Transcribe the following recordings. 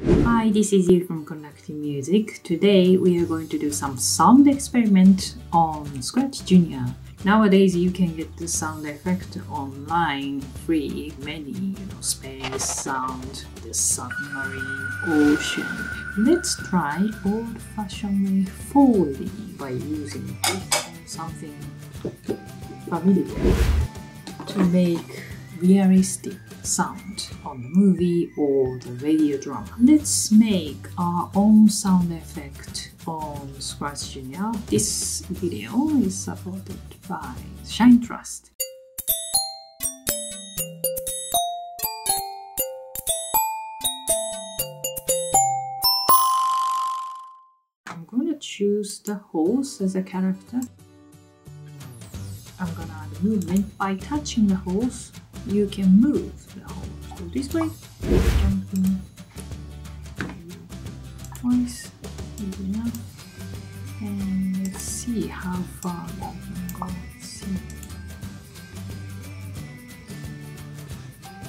Hi, this is you from Conducting Music. Today we are going to do some sound experiment on Scratch Junior. Nowadays you can get the sound effect online free, many, space sound, the submarine, ocean. Let's try old-fashioned way Foley by using something familiar to make realistic sound on the movie or the radio drama. Let's make our own sound effect on Scratch Junior. This video is supported by Shine Trust. I'm gonna choose the horse as a character. I'm gonna add movement. By touching the horse, you can move the horse. Go this way, jumping twice, easy enough. And let's see how far we can go. Let's see.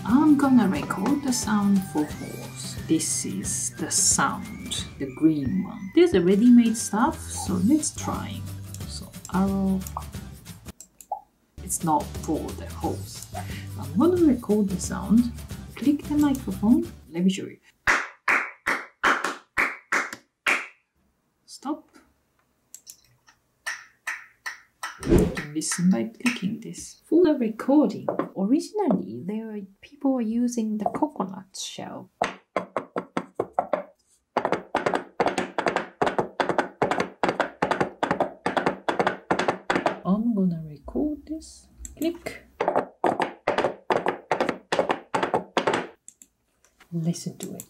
I'm gonna record the sound for horse. This is the sound, the green one. There's a ready-made stuff, so let's try. So arrow. It's not for the horse. I'm gonna record the sound. Click the microphone. Let me show you. Stop. You can listen by clicking this. For the recording, originally people were using the coconut shell. I'm gonna record this. Click. Listen to it.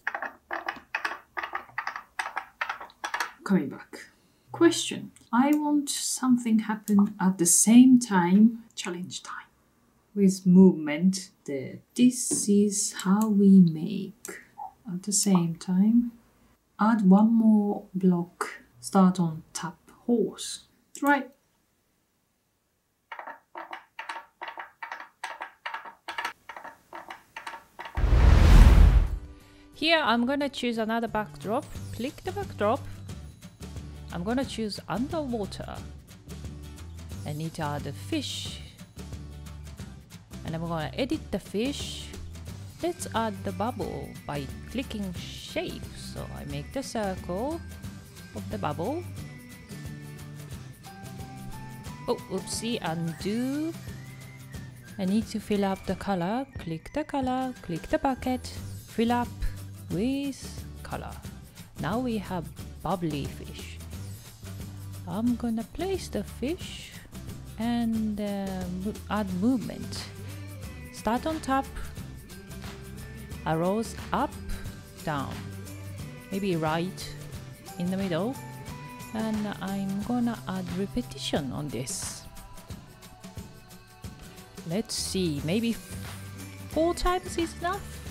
Coming back. Question. I want something happen at the same time, challenge time. With movement, this is how we make. At the same time, add one more block. Start on tap horse. Try. Here I'm gonna choose another backdrop. Click the backdrop. I'm gonna choose underwater. I need to add a fish. And I'm gonna edit the fish. Let's add the bubble by clicking shape. So I make the circle of the bubble. Oh, oopsie, undo. I need to fill up the color. Click the bucket, fill up with color. Now we have bubbly fish. I'm gonna place the fish and add movement. Start on top, arrows up, down, maybe right in the middle, and I'm gonna add repetition on this. Let's see, maybe 4 times is enough.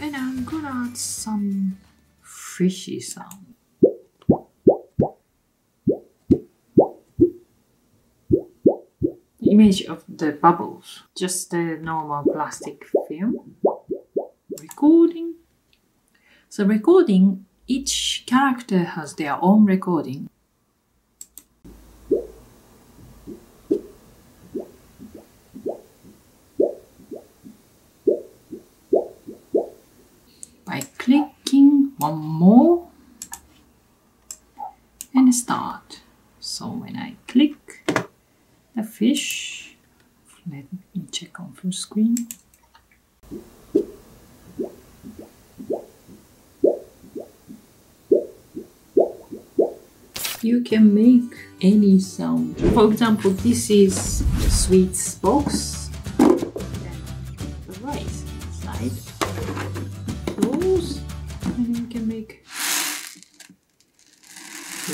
And I'm gonna add some fishy sound. Image of the bubbles, just the normal plastic film. Recording. So recording, each character has their own recording. By clicking one more and start. So when I click the fish, let me check on full screen. You can make any sound. For example, this is the sweets box. Then the rice inside. Close, and you can make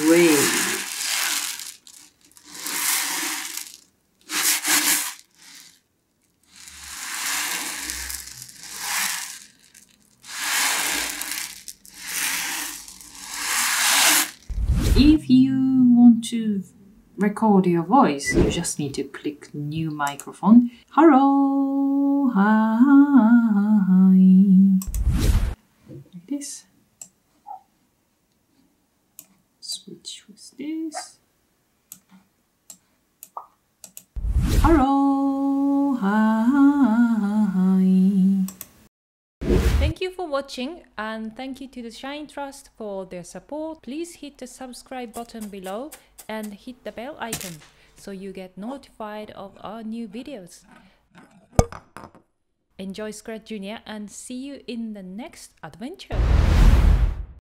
waves. If you want to record your voice, you just need to click new microphone. Hello, hi. this. Switch with this. Hello, hi. Thank you for watching, and thank you to the Shine Trust for their support. Please hit the subscribe button below and hit the bell icon so you get notified of our new videos. Enjoy Scratch Junior and see you in the next adventure.